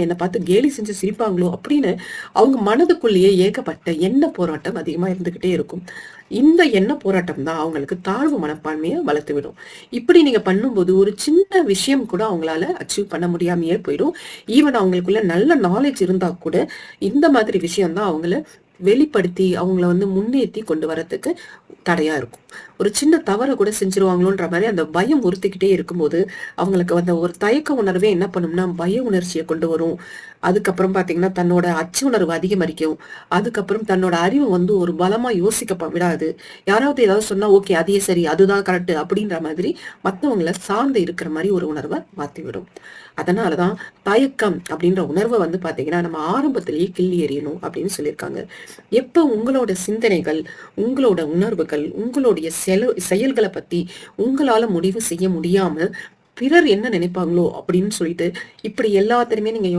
என்ன பார்த்து கேலி செஞ்சு சிரிப்பாங்களோ அப்படின்னு அவங்க மனதுக்குள்ளேயே ஏகப்பட்ட எண்ண போராட்டம் அதிகமா இருந்துகிட்டே இருக்கும். இந்த எண்ண போராட்டம் தான் அவங்களுக்கு தாழ்வு மனப்பான்மையை வளர்த்து விடும். இப்படி நீங்க பண்ணும்போது ஒரு சின்ன விஷயம் கூட அவங்களால அச்சீவ் பண்ண முடியாமயே போயிடும். ஈவன் அவங்களுக்குள்ள நல்ல நாலேஜ் இருந்தா கூட இந்த மாதிரி விஷயம் தான் அவங்கள வெளிப்படுத்தி அவங்கள முன்னேத்தி கொண்டு வரதுக்கு தடையா இருக்கும். ஒரு சின்ன தவறு கூட செஞ்சுருவாங்களோன்ற மாதிரி அந்த பயம் உறுத்திக்கிட்டே இருக்கும்போது அவங்களுக்கு ஒரு தயக்க உணர்வே என்ன பண்ணும்னா பய உணர்ச்சியை கொண்டு வரும். அதுக்கப்புறம் பாத்தீங்கன்னா தன்னோட அச்சு உணர்வு அதிகரிக்கும். அதுக்கப்புறம் தன்னோட அறிவு ஒரு பலமா யோசிக்க விடாது. யாராவது ஏதாவது சொன்னா ஓகே அதே சரி அதுதான் கரெக்ட் அப்படின்ற மாதிரி மத்தவங்கள சார்ந்து இருக்கிற மாதிரி ஒரு உணர்வை மாத்திவிடும். அதனாலதான் தயக்கம் அப்படின்ற உணர்வை பாத்தீங்கன்னா நம்ம ஆரம்பத்திலேயே கிள்ளி எறியணும் அப்படின்னு சொல்லியிருக்காங்க. எப்ப உங்களோட சிந்தனைகள், உங்களோட உணர்வுகள், உங்களுடைய செயல்களை பத்தி உங்களால முடிவு செய்ய முடியாம பிறர் என்ன நினைப்பாங்களோ அப்படின்னு சொல்லிட்டு இப்படி எல்லாத்தையுமே நீங்க